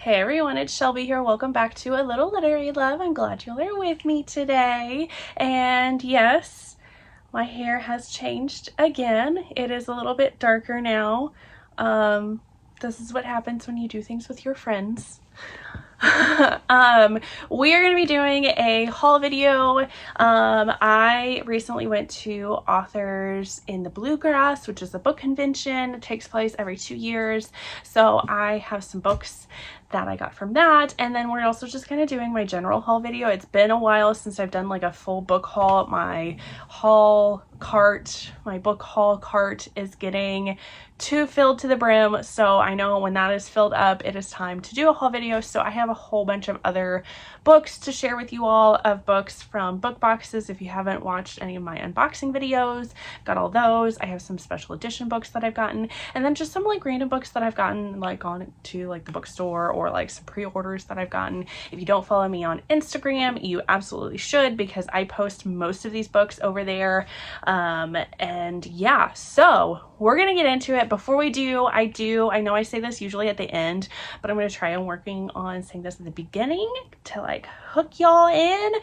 Hey everyone, it's Shelby here. Welcome back to A Little Literary Love. I'm glad you're there with me today. And yes, my hair has changed again. It is a little bit darker now. This is what happens when you do things with your friends. We are going to be doing a haul video. I recently went to Authors in the Bluegrass, which is a book convention. It takes place every 2 years. So I have some books that I got from that, and then we're also just kind of doing my general haul video. It's been a while since I've done like a full book haul. My book haul cart is getting too filled to the brim, so I know when that is filled up, it is time to do a haul video. So I have a whole bunch of other books to share with you all, of books from book boxes. If you haven't watched any of my unboxing videos, got all those. I have some special edition books that I've gotten, and then just some like random books that I've gotten like on to like the bookstore, or like some pre-orders that I've gotten. If you don't follow me on Instagram, you absolutely should, because I post most of these books over there. And yeah, so we're gonna get into it. Before we do, I know I say this usually at the end, but I'm gonna try on working on saying this at the beginning to like hook y'all in.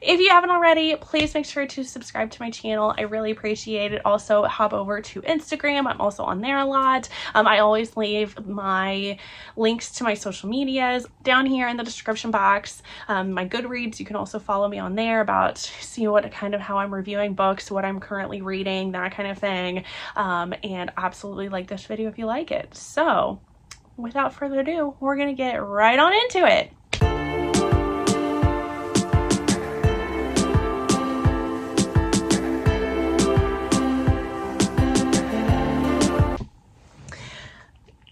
If you haven't already, please make sure to subscribe to my channel. I really appreciate it. Also, hop over to Instagram. I'm also on there a lot. I always leave my links to my social medias down here in the description box. My Goodreads, you can also follow me on there about see what kind of how I'm reviewing books, what I'm currently reading, that kind of thing. And absolutely like this video if you like it. So without further ado, we're gonna get right on into it.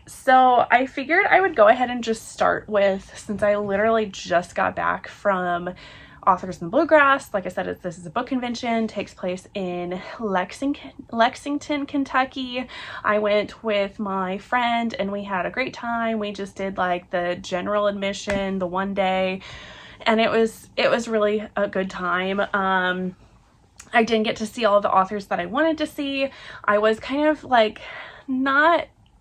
So I figured I would go ahead and just start with, since I literally just got back from Authors in the Bluegrass. Like I said, this is a book convention, takes place in Lexington, Kentucky. I went with my friend and we had a great time. We just did like the general admission, the one day, and it was really a good time. I didn't get to see all the authors that I wanted to see. I was kind of like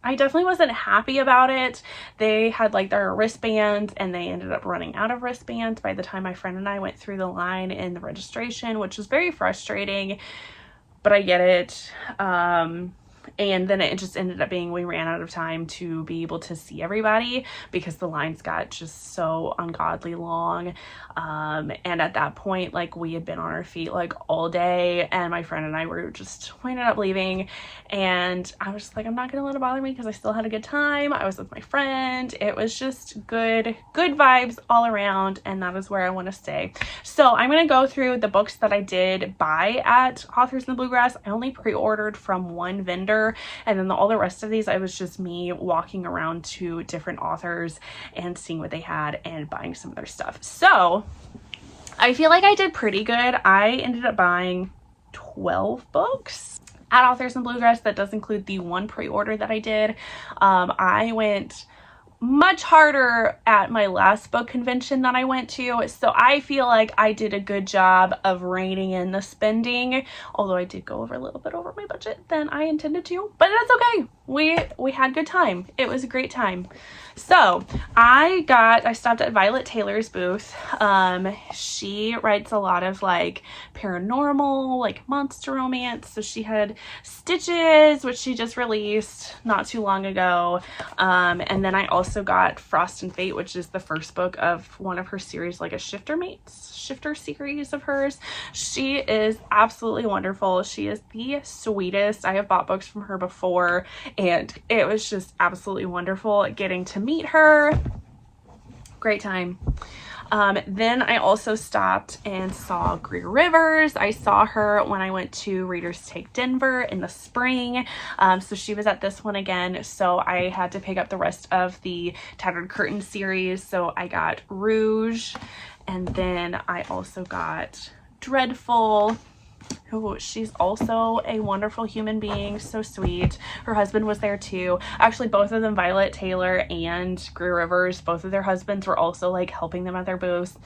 I definitely wasn't happy about it. They had like their wristbands and they ended up running out of wristbands by the time my friend and I went through the line in the registration, which was very frustrating, but I get it. And then it just ended up being we ran out of time to be able to see everybody because the lines got just so ungodly long. And at that point, like, we had been on our feet like all day, and my friend and I we ended up leaving, and I was just like, I'm not gonna let it bother me because I still had a good time. I was with my friend. It was just good vibes all around, and that is where I want to stay. So I'm gonna go through the books that I did buy at Authors in the Bluegrass. I only pre-ordered from one vendor, and then all the rest of these I was just me walking around to different authors and seeing what they had and buying some of their stuff. So I feel like I did pretty good. I ended up buying 12 books at Authors in the Bluegrass. That does include the one pre-order that I did. I went much harder at my last book convention that I went to, so I feel like I did a good job of reining in the spending, although I did go over a little bit over my budget than I intended to, but that's okay. We had a good time. It was a great time. So I stopped at Violet Taylor's booth. She writes a lot of like paranormal, like monster romance. So she had Stitches, which she just released not too long ago. And then I also got Frost and Fate, which is the first book of one of her series, like a shifter series of hers. She is absolutely wonderful. She is the sweetest. I have bought books from her before, and it was just absolutely wonderful getting to meet her. Great time. Then I also stopped and saw Greer Rivers. I saw her when I went to Readers Take Denver in the spring. So she was at this one again. So I had to pick up the rest of the Tattered Curtain series. So I got Rouge, and then I also got Dreadful. Oh, she's also a wonderful human being, so sweet. Her husband was there too. Actually, both of them, Violet Taylor and Greer Rivers, both of their husbands were also like helping them at their booths.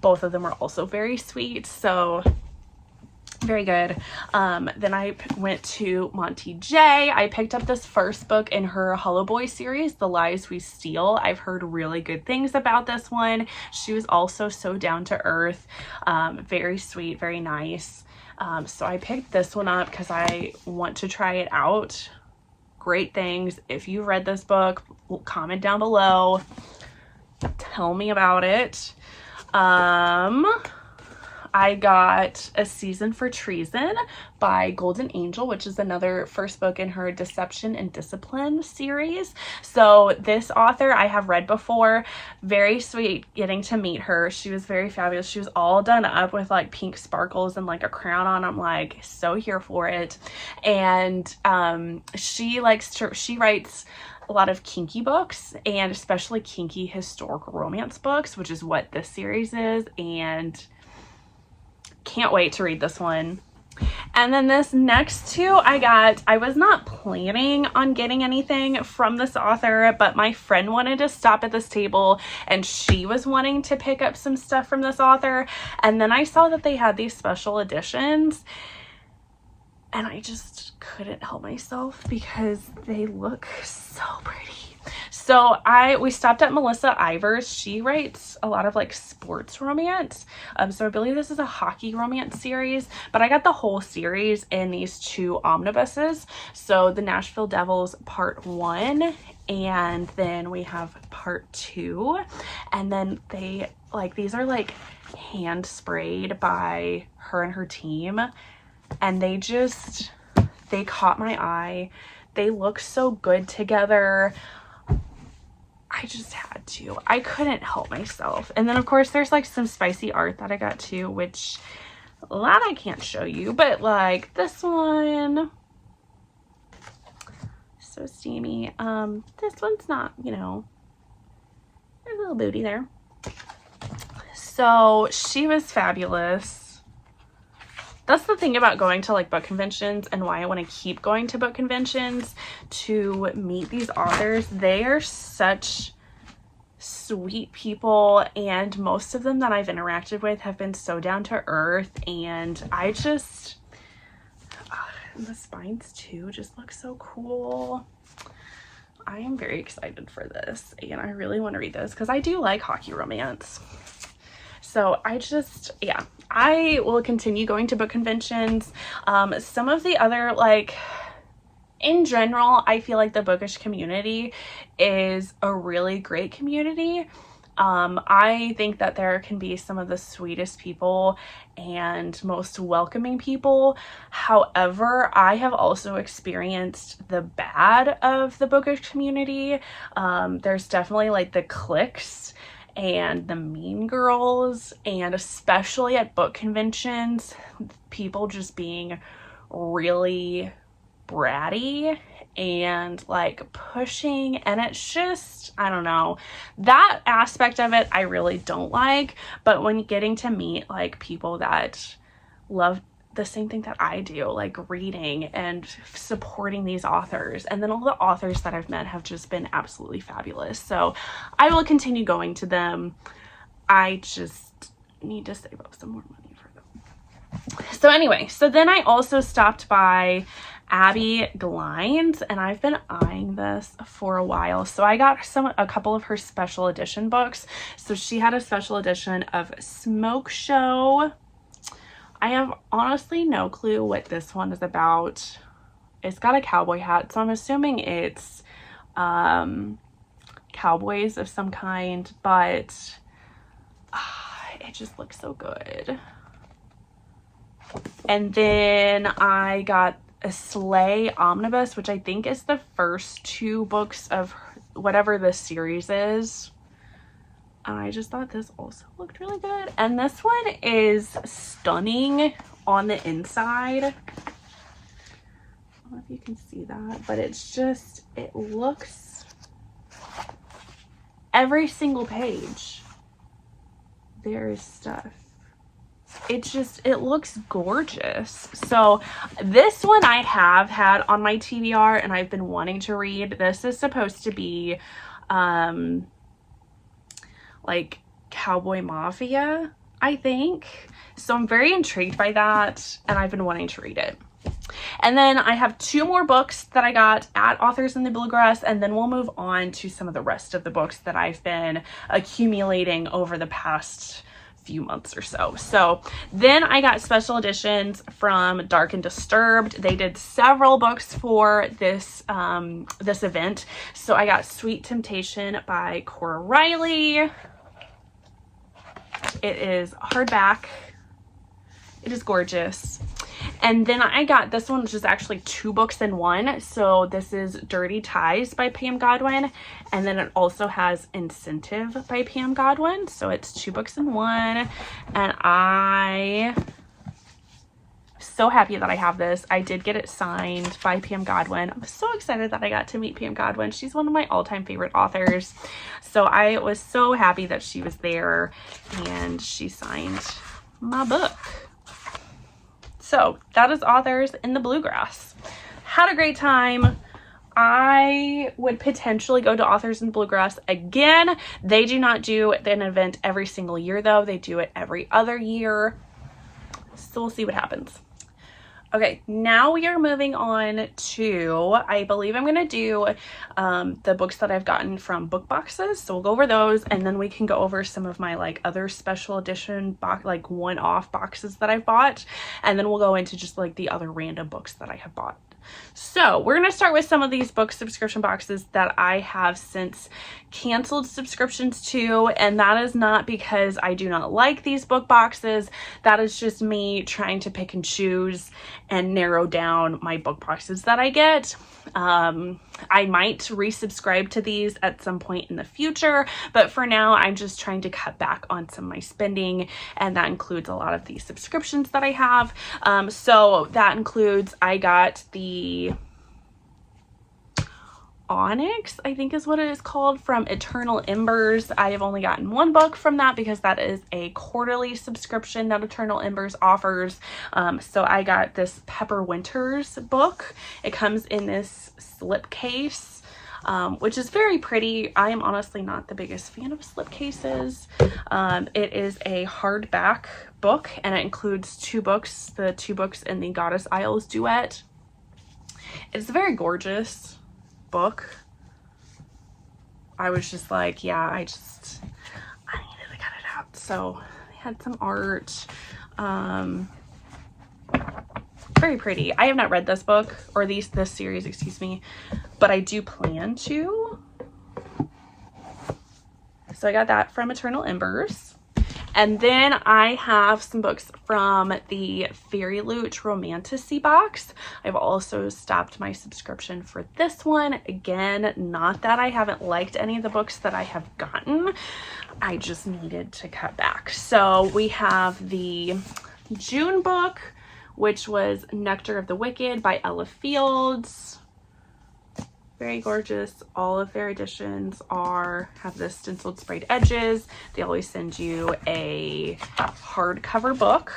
Both of them were also very sweet. So Very good. Then I went to Monty J. I picked up this first book in her Hollow Boy series, The Lies We Steal. I've heard really good things about this one. She was also so down to earth, very sweet, very nice. So I picked this one up because I want to try it out. Great things. If you've read this book, comment down below. Tell me about it. I got A Season for Treason by Golden Angel, which is another first book in her Deception and Discipline series. So this author I have read before. Very sweet getting to meet her. She was very fabulous. She was all done up with like pink sparkles and like a crown on. I'm like so here for it. And she writes a lot of kinky books, and especially kinky historical romance books, which is what this series is, and can't wait to read this one. And then this next two I was not planning on getting anything from this author, but my friend wanted to stop at this table and she was wanting to pick up some stuff from this author, and then I saw that they had these special editions and I just couldn't help myself because they look so pretty. So we stopped at Melissa Ivers. She writes a lot of like sports romance. So I believe this is a hockey romance series, but I got the whole series in these two omnibuses. So the Nashville Devils Part 1, and then we have Part 2. And then these are like hand sprayed by her and her team. And they caught my eye. They look so good together. I just had to. I couldn't help myself. And then of course there's like some spicy art that I got too, which a lot I can't show you, but like this one, so steamy. This one's not, there's a little booty there. So she was fabulous. That's the thing about going to like book conventions and why I want to keep going to book conventions, to meet these authors. They are such sweet people, and most of them that I've interacted with have been so down to earth, and I just, and the spines too just look so cool. I am very excited for this, and I really want to read this because I do like hockey romance. So I will continue going to book conventions. Some of the other, like, in general, I feel like the bookish community is a really great community. I think that there can be some of the sweetest people and most welcoming people. However, I have also experienced the bad of the bookish community. There's definitely like the cliques and the mean girls, and especially at book conventions, people just being really bratty and like pushing, and it's just, I don't know, that aspect of it I really don't like. But when getting to meet like people that love the same thing that I do, like reading and supporting these authors, and then all the authors that I've met have just been absolutely fabulous. So I will continue going to them. I just need to save up some more money for them. So anyway, so then I also stopped by Abby Glines, and I've been eyeing this for a while. So I got a couple of her special edition books. So she had a special edition of Smoke Show. I have honestly no clue what this one is about. It's got a cowboy hat, so I'm assuming it's cowboys of some kind, but it just looks so good. And then I got a Slay Omnibus, which I think is the first two books of whatever this series is. And I just thought this also looked really good. And this one is stunning on the inside. I don't know if you can see that, but it's just, it looks, every single page, there is stuff. It looks gorgeous. So this one I have had on my TBR and I've been wanting to read. This is supposed to be like Cowboy Mafia, I think. So I'm very intrigued by that, and I've been wanting to read it. And then I have 2 more books that I got at Authors in the Bluegrass, and then we'll move on to some of the rest of the books that I've been accumulating over the past few months or so. So then I got special editions from Dark and Disturbed. They did several books for this this event. So I got Sweet Temptation by Cora Riley. It is hardback. It is gorgeous. And then I got this one, which is actually 2 books in one. So this is Dirty Ties by Pam Godwin. And then it also has Incentive by Pam Godwin. So it's 2 books in one. And I'm so happy that I have this. I did get it signed by Pam Godwin. I'm so excited that I got to meet Pam Godwin. She's one of my all-time favorite authors. So I was so happy that she was there and she signed my book. So that is Authors in the Bluegrass. Had a great time. I would potentially go to Authors in Bluegrass again. They do not do an event every single year though. They do it every other year. So we'll see what happens. Okay, now we are moving on to, I believe I'm going to do the books that I've gotten from book boxes. So we'll go over those, and then we can go over some of my like other special edition box, like one-off boxes that I've bought. And then we'll go into just like the other random books that I have bought. So we're going to start with some of these book subscription boxes that I have since canceled subscriptions to, and that is not because I do not like these book boxes. That is just me trying to pick and choose and narrow down my book boxes that I get. I might resubscribe to these at some point in the future, but for now I'm just trying to cut back on some of my spending, and that includes a lot of these subscriptions that I have. So that includes, I got the Onyx, I think is what it is called, from Eternal Embers. I have only gotten 1 book from that because that is a quarterly subscription that Eternal Embers offers. So I got this Pepper Winters book. It comes in this slipcase, which is very pretty. I am honestly not the biggest fan of slipcases. It is a hardback book, and it includes 2 books, the 2 books in the Goddess Isles duet. It's a very gorgeous book. I was just like, yeah, I needed to cut it out. So they had some art. Very pretty. I have not read this book, or this series, excuse me, but I do plan to. So I got that from Eternal Embers. And then I have some books from the Fairy Loot Romantasy box. I've also stopped my subscription for this one. Again, not that I haven't liked any of the books that I have gotten. I just needed to cut back. So we have the June book, which was Nectar of the Wicked by Ella Fields. Very gorgeous. All of their editions have the stenciled sprayed edges. They always send you a hardcover book.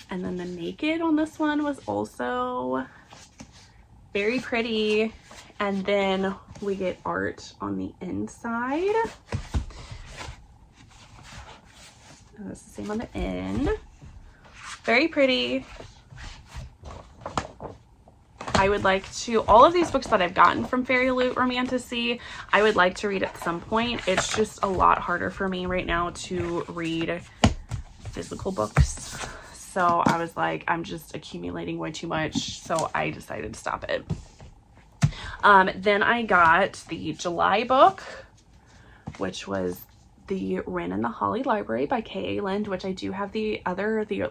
And then the Naked on this one was also very pretty. And then we get art on the inside. And it's the same on the end. Very pretty. I would like to, all of these books that I've gotten from Fairy Loot Romantasy, I would like to read at some point. It's just a lot harder for me right now to read physical books. So I was like, I'm just accumulating way too much. So I decided to stop it. Then I got the July book, which was the Wren and the Holly Library by K.A. Lind, which I do have the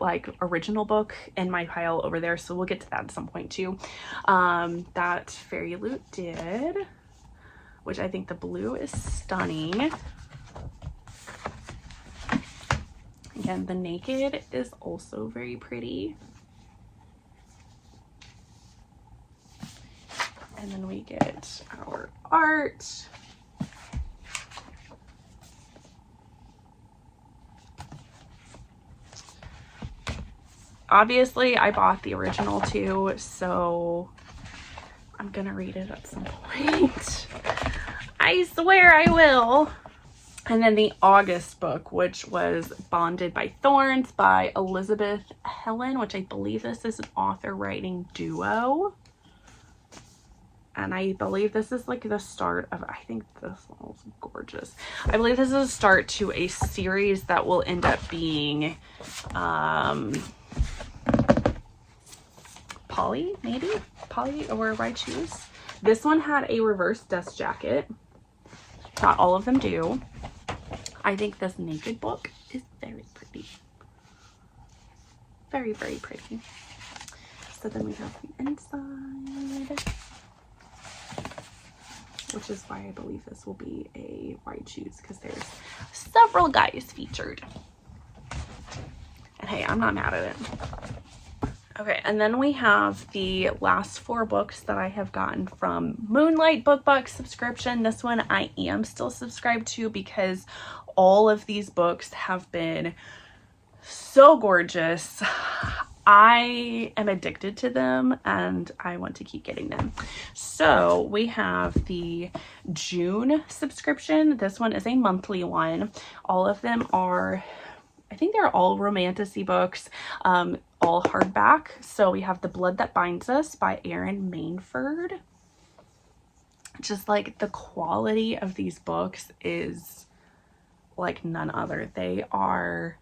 like original book in my pile over there, so we'll get to that at some point too. That Fairy Loot did, which I think the blue is stunning. Again, the Naked is also very pretty. And then we get our art. Obviously, I bought the original too, so I'm gonna read it at some point. I swear I will. And then the August book, which was Bonded by Thorns by Elizabeth Helen, which I believe this is an author writing duo. And I believe this is like the start of, I think this one's gorgeous. I believe this is a start to a series that will end up being Polly, maybe? Polly or I Choose. This one had a reverse dust jacket. Not all of them do. I think this naked book is very pretty. Very, very pretty. So then we have the inside, which is why I believe this will be a why choose, because there's several guys featured. And hey, I'm not mad at it. Okay, and then we have the last 4 books that I have gotten from Moonlight Book Box subscription. This one I am still subscribed to because all of these books have been so gorgeous. I am addicted to them and I want to keep getting them. So we have the June subscription. This one is a monthly one. All of them are, I think they're all romantasy books, all hardback. So we have The Blood That Binds Us by Erin Mainford. Just like the quality of these books is like none other. They are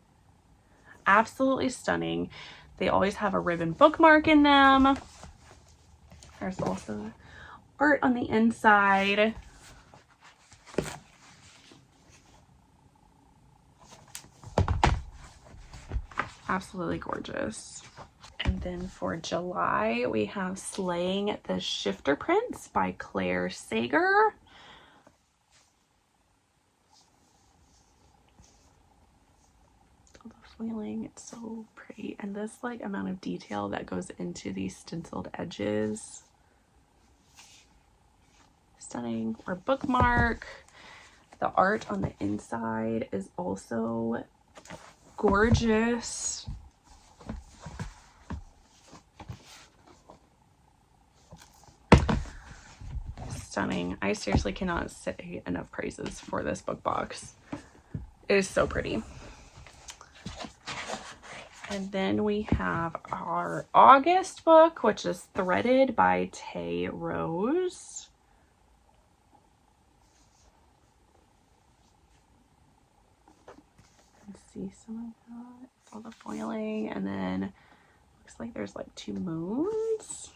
absolutely stunning. They always have a ribbon bookmark in them. There's also art on the inside. Absolutely gorgeous. And then for July, we have Slaying the Shifter Prince by Claire Sager. Foiling, it's so pretty, and this like amount of detail that goes into these stenciled edges, stunning. Or bookmark. The art on the inside is also gorgeous. Stunning. I seriously cannot say enough praises for this book box. It is so pretty. And then we have our August book, which is Threaded by Tay Rose. Let's see some of that. All the foiling, and then looks like there's like 2 moons.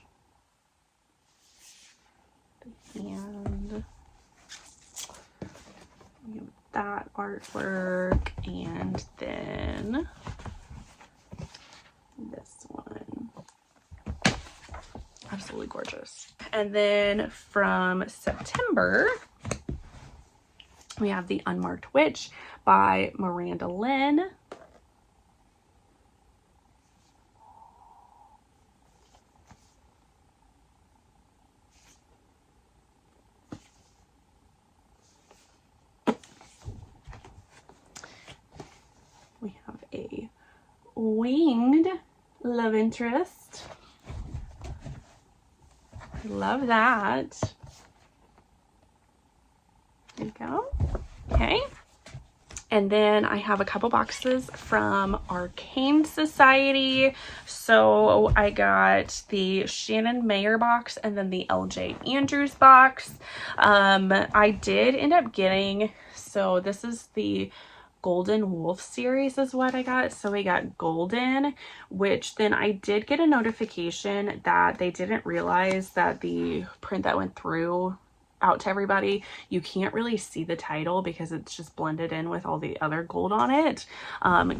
The hand. We have that artwork, and then this one. Absolutely gorgeous. And then from September, we have The Unmarked Witch by Miranda Lynn. We have a winged love interest. I love that. There you go. Okay. And then I have a couple boxes from Arcane Society. So I got the Shannon Mayer box and then the LJ Andrews box. I did end up getting, so this is the Golden Wolf series is what I got. So we got Golden, which then I did get a notification that they didn't realize that the print that went through out to everybody, you can't really see the title because it's just blended in with all the other gold on it.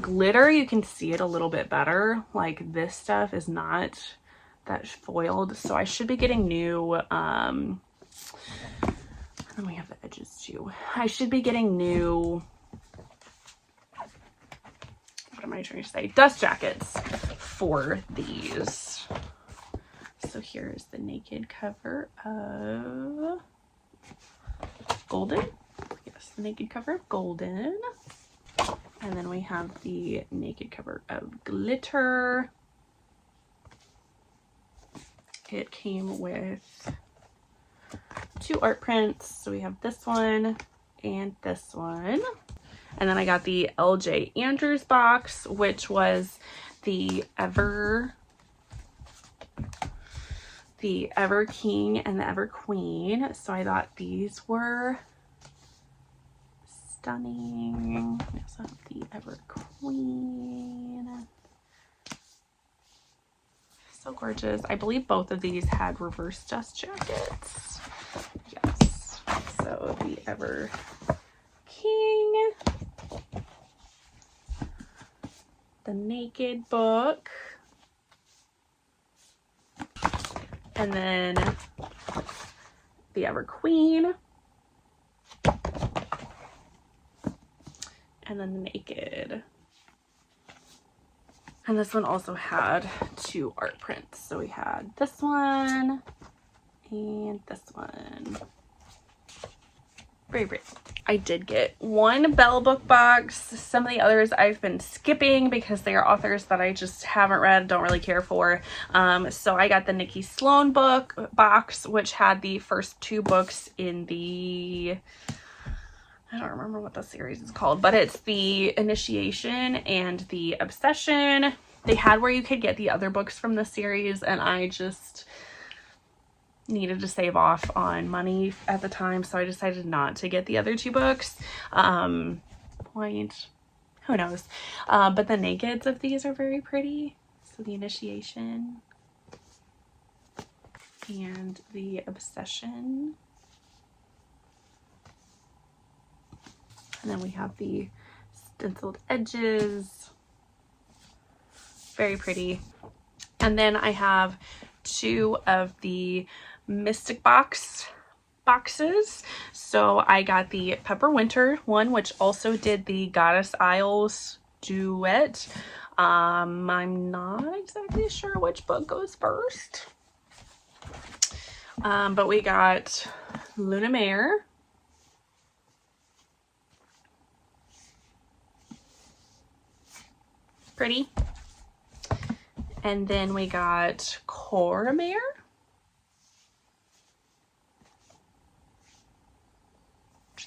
Glitter, you can see it a little bit better. Like this stuff is not that foiled, so I should be getting new and then we have the edges too. I should be getting new, what am I trying to say, dust jackets for these. So here's the naked cover of Golden. Yes, the naked cover of Golden. And then we have the naked cover of Glitter. It came with 2 art prints. So we have this one and this one. And then I got the LJ Andrews box, which was the Ever King and the Ever Queen. So I thought these were stunning. We also have the Ever Queen. So gorgeous. I believe both of these had reverse dust jackets. Yes. So the Ever King. The Naked book. And then the Ever Queen. And then the Naked. And this one also had 2 art prints. So we had this one and this one. Very pretty. I did get one Belle book box. Some of the others I've been skipping because they are authors that I just haven't read, don't really care for. So I got the Nikki Sloan book box, which had the first 2 books in the, I don't remember what the series is called, but it's the Initiation and the Obsession. They had where you could get the other books from the series, and I just needed to save off on money at the time, so I decided not to get the other 2 books. Who knows? But the nakeds of these are very pretty. So the Initiation and the Obsession. And then we have the stenciled edges. Very pretty. And then I have 2 of the Mystic boxes. So I got the Pepper Winter one, which also did the Goddess Isles duet. I'm not exactly sure which book goes first. But we got Luna Mare. Pretty. And then we got Cora Mare.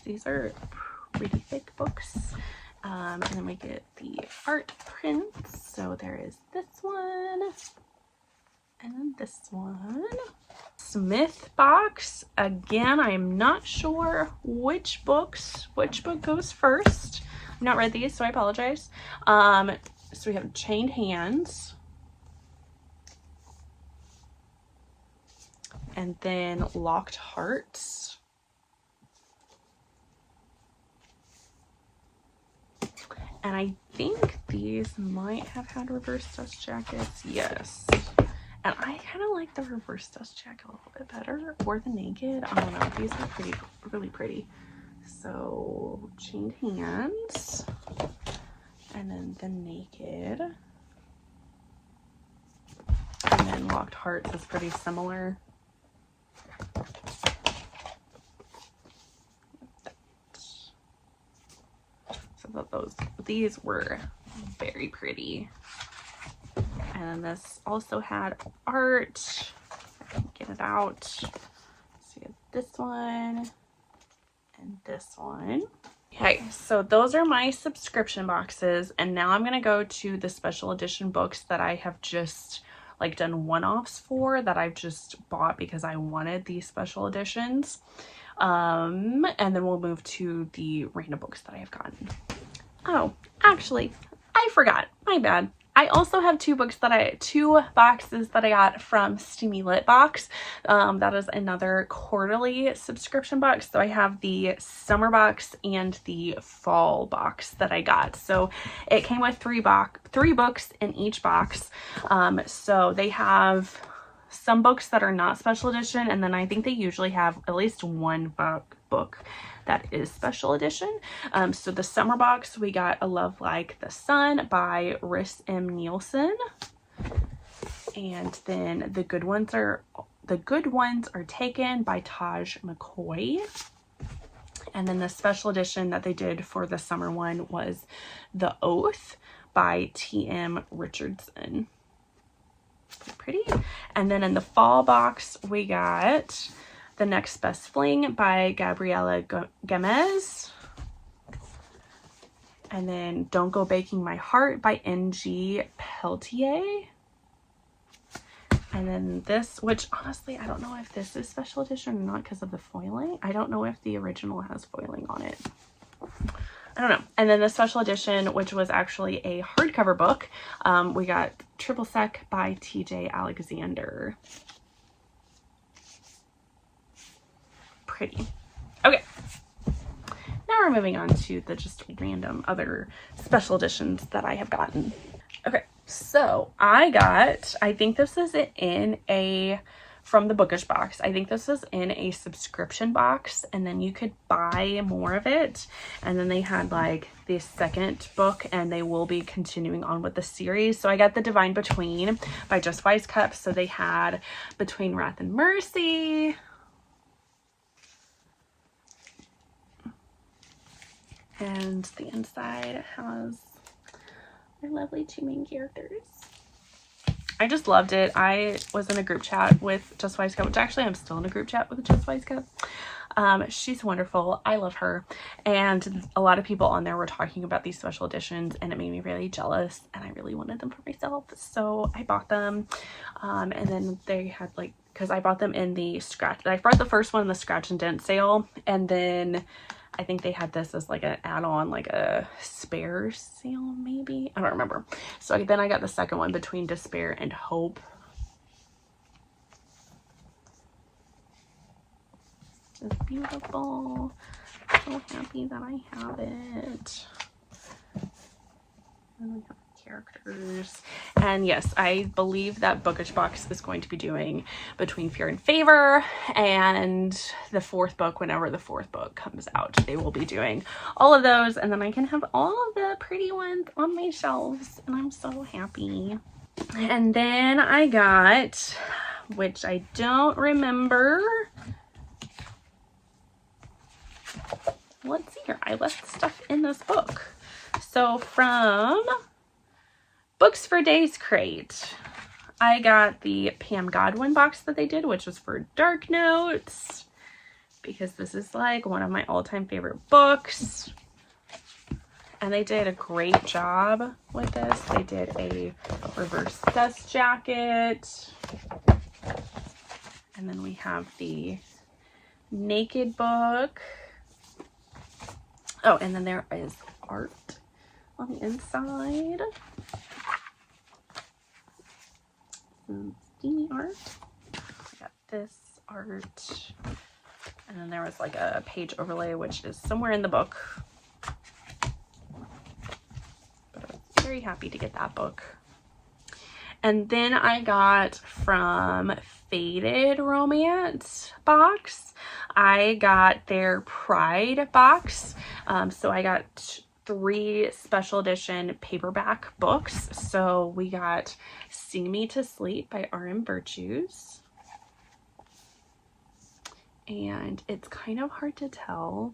These are pretty thick books. And then we get the art prints. So there is this one and then this one. Smith box. Again, I am not sure which book goes first. I've not read these, so I apologize. So we have Chained Hands. And then Locked Hearts. And I think these might have had reverse dust jackets. Yes. And I kind of like the reverse dust jacket a little bit better. Or the naked. I don't know. These are pretty, really pretty. So, Chained Hands. And then the naked. And then Locked Hearts is pretty similar. So these were very pretty. And then this also had art. I can get it out. So we have this one and this one. Okay, so those are my subscription boxes, and now I'm gonna go to the special edition books that I have just like done one-offs for, that I've just bought because I wanted these special editions. And then we'll move to the random books that I have gotten. Oh, actually, I forgot. My bad. I also have 2 boxes that I got from Steamy Lit Box. That is another quarterly subscription box. So I have the summer box and the fall box that I got. So it came with 3 books in each box. So they have some books that are not special edition, and then I think they usually have at least one book that is special edition. So the summer box, we got A Love Like the Sun by Rhys M. Nielsen. And then The Good Ones Are Taken by Taj McCoy. And then the special edition that they did for the summer one was The Oath by T.M. Richardson. Pretty. And then in the fall box, we got The Next Best Fling by Gabriela Gamez. And then Don't Go Breaking My Heart by N.G. Peltier. And then this, which honestly, I don't know if this is special edition or not because of the foiling. I don't know if the original has foiling on it. I don't know. And then the special edition, which was actually a hardcover book, we got Triple Sec by TJ Alexander. Pretty. Okay. Now we're moving on to the just random other special editions that I have gotten. Okay, so I think this is from the Bookish box. I think this is in a subscription box, and then you could buy more of it. And then they had like the second book, and they will be continuing on with the series. So I got The Divine Between by Just Wise Cup. So they had Between Wrath and Mercy. And the inside has our lovely two main characters. I just loved it. I was in a group chat with Just Wise Cup, which actually I'm still in a group chat with Just Wise Cup. She's wonderful. I love her. And a lot of people on there were talking about these special editions, and it made me really jealous, and I really wanted them for myself. So I bought them. And then they had like, because I bought them in the scratch. I bought the first one in the scratch and dent sale, and then I think they had this as like an add-on, like a spare sale maybe. I don't remember. So then I got the second one, Between Despair and Hope. Just beautiful. So happy that I have it. And we have characters. And yes, I believe that Bookish box is going to be doing Between Fear and Favor, and the fourth book, whenever the fourth book comes out, they will be doing all of those, and then I can have all of the pretty ones on my shelves, and I'm so happy. And then I got, which I don't remember, let's see here, I left stuff in this book. So from Books for Days crate, I got the Pam Godwin box that they did, which was for Dark Notes, because this is like one of my all-time favorite books. And they did a great job with this. They did a reverse dust jacket. And then we have the Naked book. Oh, and then there is art on the inside. Some steamy art. I got this art. And then there was like a page overlay, which is somewhere in the book. But I was very happy to get that book. And then I got from Faded Romance box, I got their Pride box. So I got 3 special edition paperback books. So we got Sing Me to Sleep by R.M. Virtues. And it's kind of hard to tell,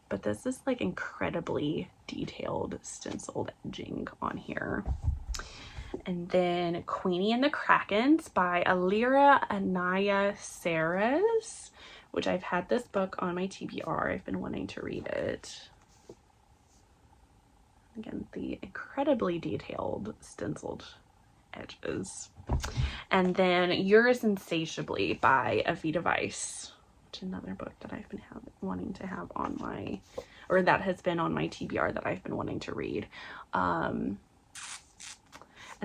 but this is like incredibly detailed stenciled edging on here. And then Queenie and the Krakens by Alira Anaya Saras, which I've had this book on my TBR. I've been wanting to read it. Again, the incredibly detailed stenciled edges. And then Yours Insatiably by Avita Weiss, which is another book that I've been wanting to have on my, or that has been on my TBR that I've been wanting to read. And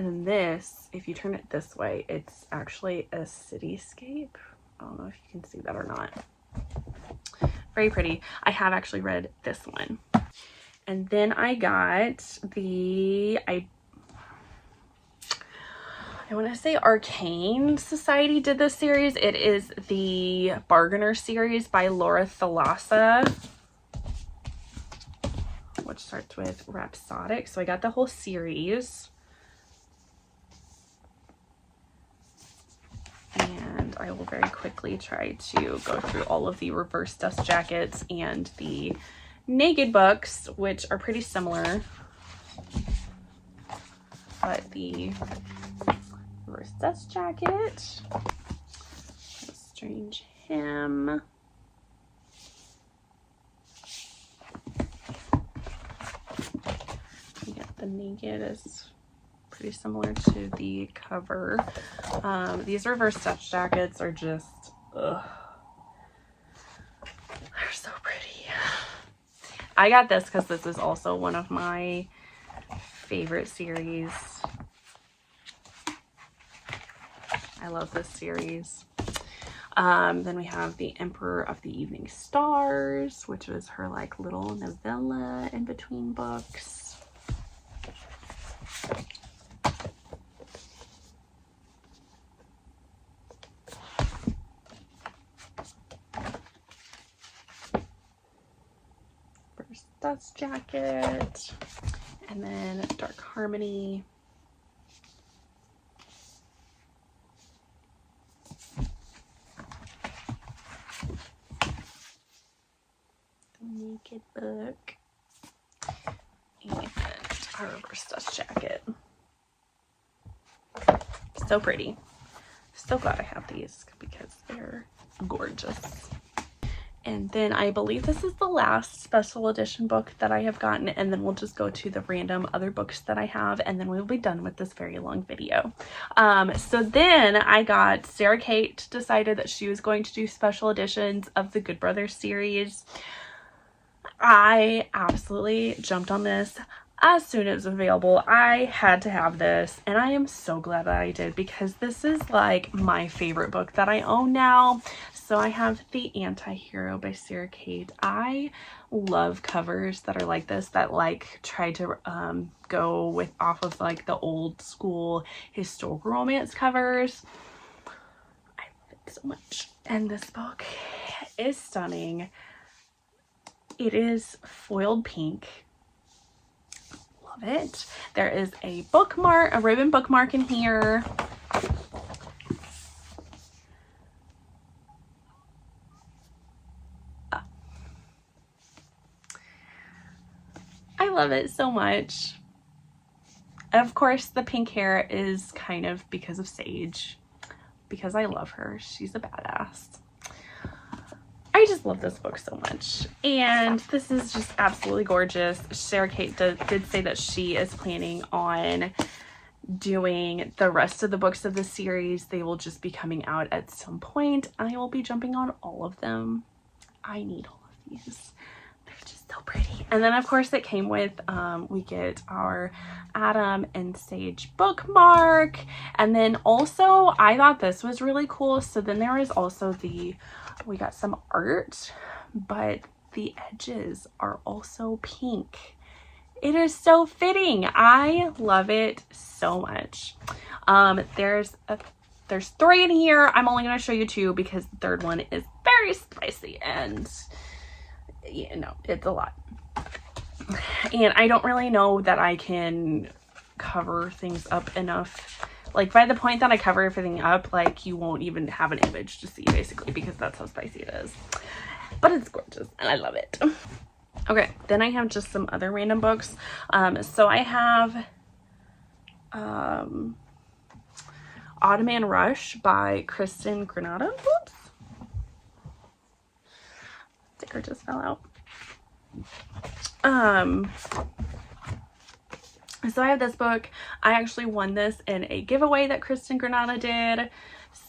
then this, if you turn it this way, it's actually a cityscape. I don't know if you can see that or not. Very pretty. I have actually read this one. And then I got the, I want to say Arcane Society did this series. It is the Bargainer series by Laura Thalassa, which starts with Rhapsodic. So I got the whole series. And I will very quickly try to go through all of the reverse dust jackets and the Naked books, which are pretty similar. But the reverse dust jacket, a strange him. Yeah, the naked is pretty similar to the cover. These reverse stitch jackets are just, ugh. They're so pretty. I got this because this is also one of my favorite series. I love this series. Then we have The Emperor of the Evening Stars, which was her like little novella in between books. First Dust Jacket, and then Dark Harmony. Naked book, and our reverse dust jacket. So pretty. So glad I have these because they're gorgeous. And then I believe this is the last special edition book that I have gotten, and then we'll just go to the random other books that I have, and then we'll be done with this very long video. So then I got, Sarah Kate decided that she was going to do special editions of the Good Brothers series. I absolutely jumped on this as soon as available. I had to have this, and I am so glad that I did because this is like my favorite book that I own now. So I have The Anti-Hero by Sarah Kate. I love covers that are like this, that like try to go with off of like the old school historical romance covers. I love it so much, and this book is stunning. It is foiled pink. Love it. There is a bookmark, a ribbon bookmark in here. I love it so much. Of course, the pink hair is kind of because of Sage, because I love her. She's a badass. I just love this book so much, and this is just absolutely gorgeous. Sarah Kate did say that she is planning on doing the rest of the books of the series. They will just be coming out at some point. I will be jumping on all of them. I need all of these. They're just so pretty. And then of course it came with, we get our Adam and Sage bookmark, and then also I thought this was really cool. So then there is also we got some art, but the edges are also pink. It is so fitting. I love it so much. There's 3 in here. I'm only going to show you 2 because the third one is very spicy, and you know, it's a lot. And I don't really know that I can cover things up enough. Like, by the point that I cover everything up, like, you won't even have an image to see, basically, because that's how spicy it is. But it's gorgeous, and I love it. Okay, then I have just some other random books. So I have Ottoman Rush by Kristen Granada. Whoops. Sticker just fell out. So I have this book. I actually won this in a giveaway that Kristen Granada did.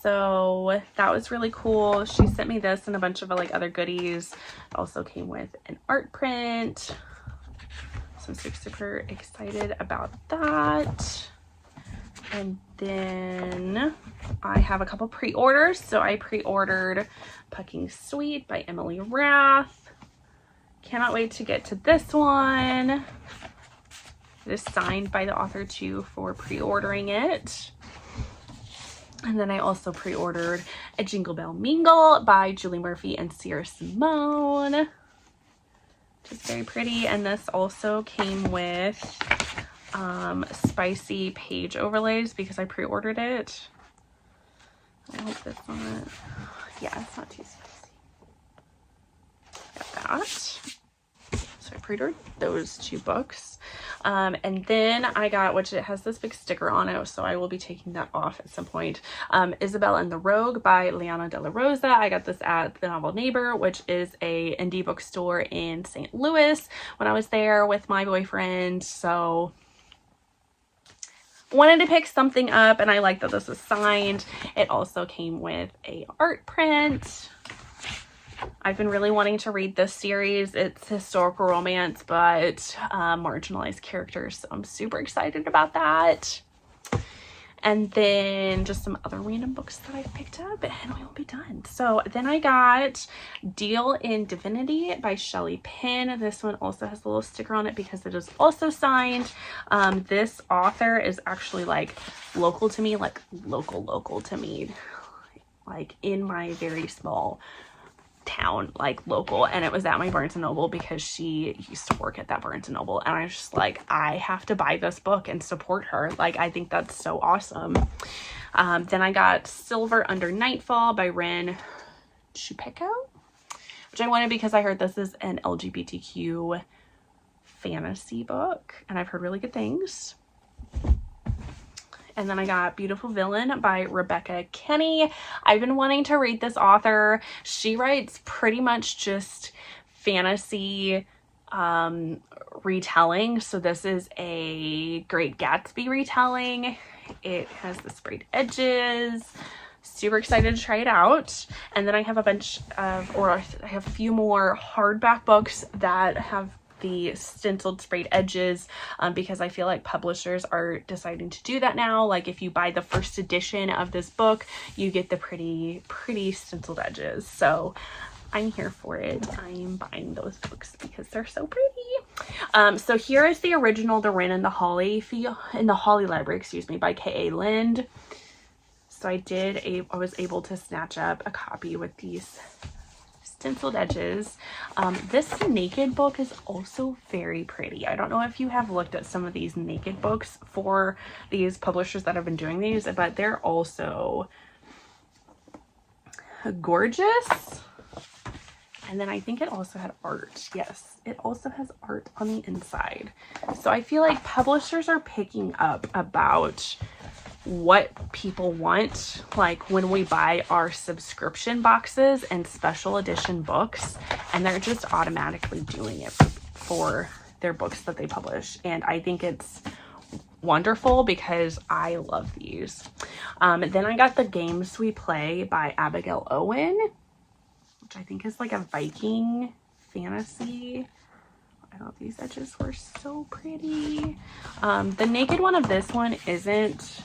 So that was really cool. She sent me this and a bunch of like other goodies. It also came with an art print. So I'm super excited about that. And then I have a couple pre-orders. So I pre-ordered Pucking Sweet by Emily Rath. Cannot wait to get to this one. It is signed by the author too for pre-ordering it. And then I also pre-ordered A Jingle Bell Mingle by Julie Murphy and Sierra Simone, which is very pretty. And this also came with spicy page overlays because I pre-ordered it. I hope that's not, yeah, it's not too spicy. Got that. So I pre-ordered those 2 books. And then I got, which it has this big sticker on it, so I will be taking that off at some point, Isabel and the Rogue by Liana de la Rosa. I got this at The Novel Neighbor, which is a indie bookstore in St. Louis when I was there with my boyfriend. So wanted to pick something up, and I like that this was signed. It also came with a art print. I've been really wanting to read this series. It's historical romance, but marginalized characters, so I'm super excited about that. And then just some other random books that I've picked up, and we will be done. So then I got Deal in Divinity by Shelley Penn. This one also has a little sticker on it because it is also signed. This author is actually like local to me, like local to me, like in my very small town, like local. And it was at my Barnes & Noble because she used to work at that Barnes & Noble, and I was just like, I have to buy this book and support her. Like, I think that's so awesome. Then I got Silver Under Nightfall by Ren Chupeco, which I wanted because I heard this is an LGBTQ fantasy book, and I've heard really good things. And then I got Beautiful Villain by Rebecca Kenny. I've been wanting to read this author. She writes pretty much just fantasy retelling. So this is a Great Gatsby retelling. It has the sprayed edges. Super excited to try it out. And then I have a bunch of, or I have a few more hardback books that have the stenciled sprayed edges, because I feel like publishers are deciding to do that now. Like if you buy the first edition of this book, you get the pretty stenciled edges. So I'm here for it. I'm buying those books because they're so pretty. So here is the original The Wren and the Holly Library, excuse me, by K.A. Lind. So I was able to snatch up a copy with these stenciled edges. This naked book is also very pretty. I don't know if you have looked at some of these naked books for these publishers that have been doing these, but they're also gorgeous. And then I think it also had art. Yes, it also has art on the inside. So I feel like publishers are picking up about what people want, like when we buy our subscription boxes and special edition books, and they're just automatically doing it for their books that they publish. And I think it's wonderful because I love these. Then I got The Games We Play by Abigail Owen, which I think is like a Viking fantasy. I thought these edges were so pretty. The naked one of this one isn't,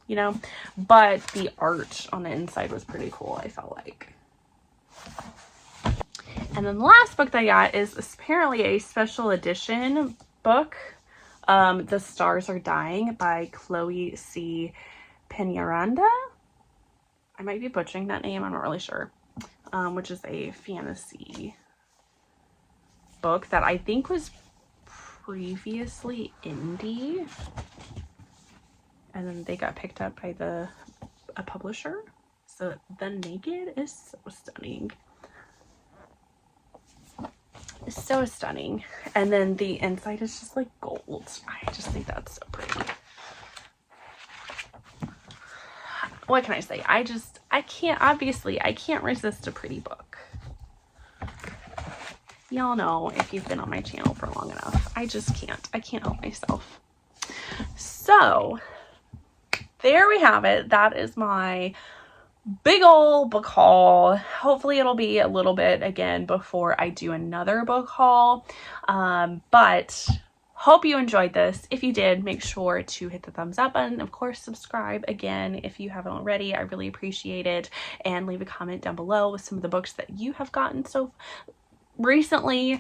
you know, but the art on the inside was pretty cool, I felt like. And then the last book that I got is apparently a special edition book, The Stars Are Dying by Chloe C. Peñaranda. I might be butchering that name, I'm not really sure. Which is a fantasy book that I think was previously indie, and then they got picked up by a publisher. So the naked is so stunning. It's so stunning. And then the inside is just like gold. I just think that's so pretty. What can I say? I can't resist a pretty book. Y'all know if you've been on my channel for long enough. I can't help myself. So there we have it. That is my big old book haul. Hopefully it'll be a little bit again before I do another book haul. But hope you enjoyed this. If you did, make sure to hit the thumbs up button. Of course, subscribe again if you haven't already. I really appreciate it. And leave a comment down below with some of the books that you have gotten so recently.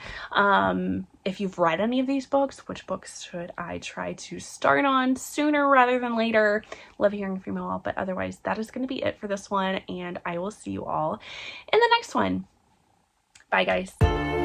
If you've read any of these books, which books should I try to start on sooner rather than later? Love hearing from you all. But otherwise, that is going to be it for this one. And I will see you all in the next one. Bye, guys.